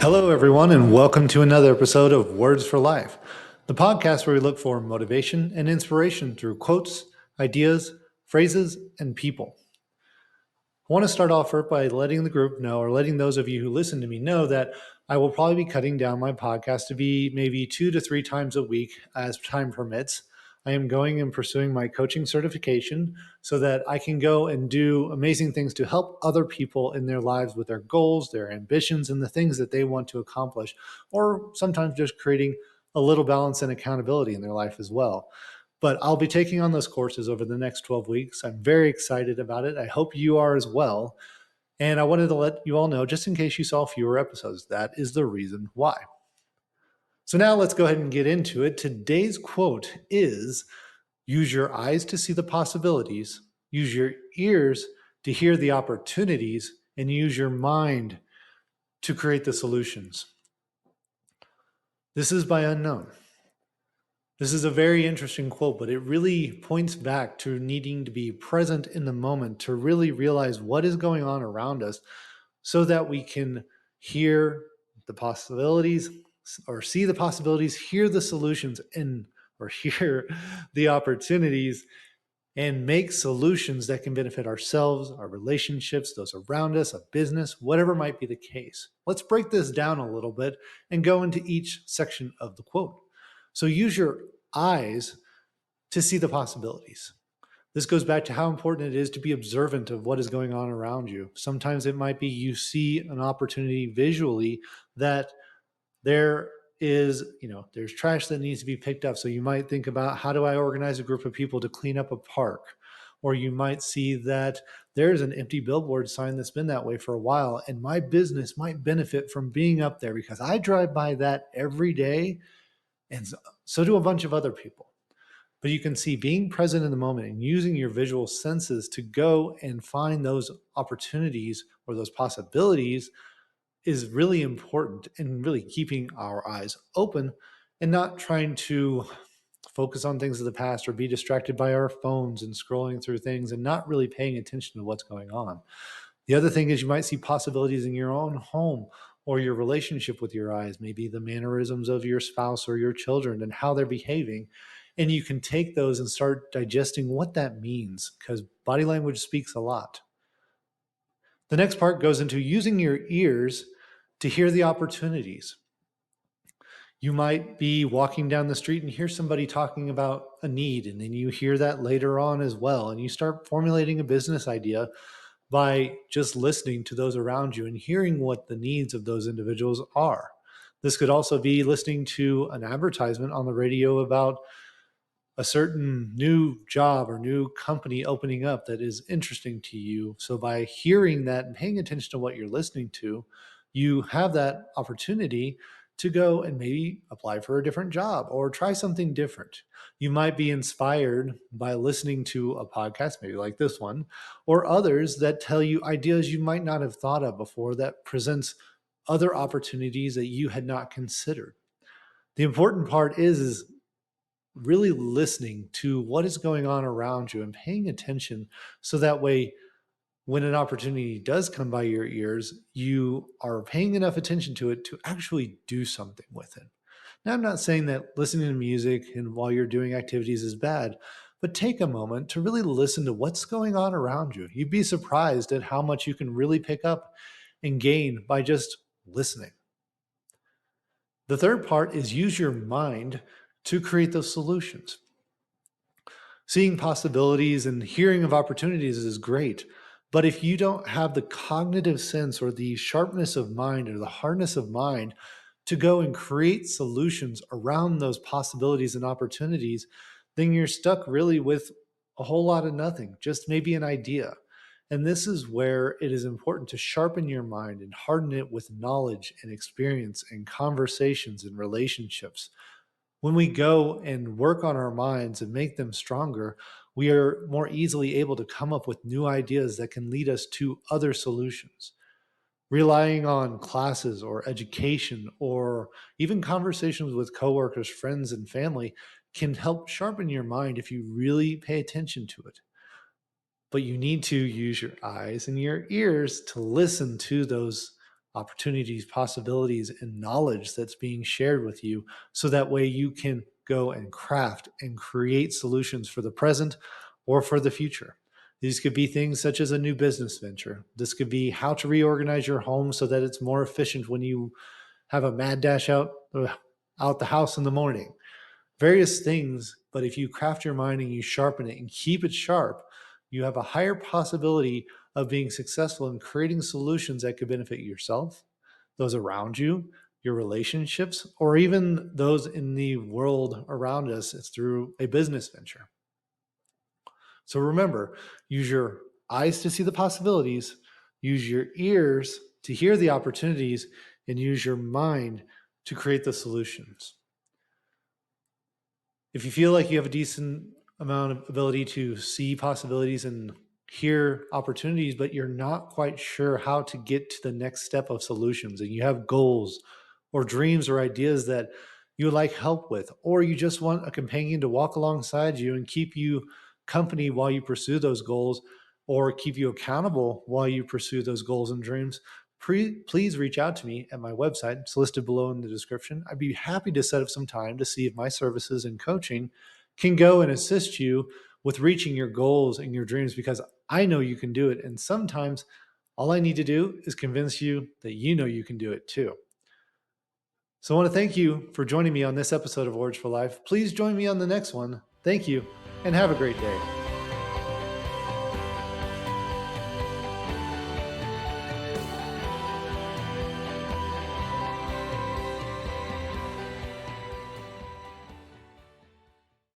Hello, everyone, and welcome to another episode of Words for Life, the podcast where we look for motivation and inspiration through quotes, ideas, phrases, and people. I want to start off first by letting the group know, or letting those of you who listen to me know, that I will probably be cutting down my podcast to be maybe 2 to 3 times a week as time permits. I am going and pursuing my coaching certification so that I can go and do amazing things to help other people in their lives with their goals, their ambitions, and the things that they want to accomplish, or sometimes just creating a little balance and accountability in their life as well. But I'll be taking on those courses over the next 12 weeks. I'm very excited about it. I hope you are as well. And I wanted to let you all know, just in case you saw fewer episodes, that is the reason why. So now let's go ahead and get into it. Today's quote is: use your eyes to see the possibilities, use your ears to hear the opportunities, and use your mind to create the solutions. This is by Unknown. This is a very interesting quote, but it really points back to needing to be present in the moment to really realize what is going on around us so that we can hear the possibilities or see the possibilities, hear the solutions, and or hear the opportunities and make solutions that can benefit ourselves, our relationships, those around us, a business, whatever might be the case. Let's break this down a little bit and go into each section of the quote. So use your eyes to see the possibilities. This goes back to how important it is to be observant of what is going on around you. Sometimes it might be you see an opportunity visually that there is, there's trash that needs to be picked up. So you might think about, how do I organize a group of people to clean up a park? Or you might see that there's an empty billboard sign that's been that way for a while, and my business might benefit from being up there because I drive by that every day, and so do a bunch of other people. But you can see being present in the moment and using your visual senses to go and find those opportunities or those possibilities is really important, in really keeping our eyes open and not trying to focus on things of the past or be distracted by our phones and scrolling through things and not really paying attention to what's going on. The other thing is, you might see possibilities in your own home or your relationship with your eyes, maybe the mannerisms of your spouse or your children and how they're behaving. And you can take those and start digesting what that means, because body language speaks a lot. The next part goes into using your ears to hear the opportunities. You might be walking down the street and hear somebody talking about a need, and then you hear that later on as well. And you start formulating a business idea by just listening to those around you and hearing what the needs of those individuals are. This could also be listening to an advertisement on the radio about a certain new job or new company opening up that is interesting to you. So by hearing that and paying attention to what you're listening to, you have that opportunity to go and maybe apply for a different job or try something different. You might be inspired by listening to a podcast, maybe like this one, or others that tell you ideas you might not have thought of before, that presents other opportunities that you had not considered. The important part is really listening to what is going on around you and paying attention, so that way when an opportunity does come by your ears, you are paying enough attention to it to actually do something with it. Now, I'm not saying that listening to music and while you're doing activities is bad, but take a moment to really listen to what's going on around you. You'd be surprised at how much you can really pick up and gain by just listening. The third part is use your mind to create those solutions. Seeing possibilities and hearing of opportunities is great. But if you don't have the cognitive sense or the sharpness of mind or the hardness of mind to go and create solutions around those possibilities and opportunities, then you're stuck really with a whole lot of nothing, just maybe an idea. And this is where it is important to sharpen your mind and harden it with knowledge and experience and conversations and relationships. When we go and work on our minds and make them stronger, we are more easily able to come up with new ideas that can lead us to other solutions. Relying on classes or education or even conversations with coworkers, friends, and family can help sharpen your mind if you really pay attention to it. But you need to use your eyes and your ears to listen to those opportunities, possibilities, and knowledge that's being shared with you. So that way you can go and craft and create solutions for the present or for the future. These could be things such as a new business venture. This could be how to reorganize your home so that it's more efficient when you have a mad dash out the house in the morning. Various things, but if you craft your mind and you sharpen it and keep it sharp, you have a higher possibility of being successful in creating solutions that could benefit yourself, those around you, your relationships, or even those in the world around us through a business venture. So remember, use your eyes to see the possibilities, use your ears to hear the opportunities, and use your mind to create the solutions. If you feel like you have a decent amount of ability to see possibilities and hear opportunities, but you're not quite sure how to get to the next step of solutions, and you have goals or dreams or ideas that you would like help with, or you just want a companion to walk alongside you and keep you company while you pursue those goals, or keep you accountable while you pursue those goals and dreams, please reach out to me at my website. It's listed below in the description. I'd be happy to set up some time to see if my services and coaching can go and assist you with reaching your goals and your dreams, because I know you can do it. And sometimes all I need to do is convince you that you know you can do it too. So I want to thank you for joining me on this episode of Words for Life. Please join me on the next one. Thank you and have a great day.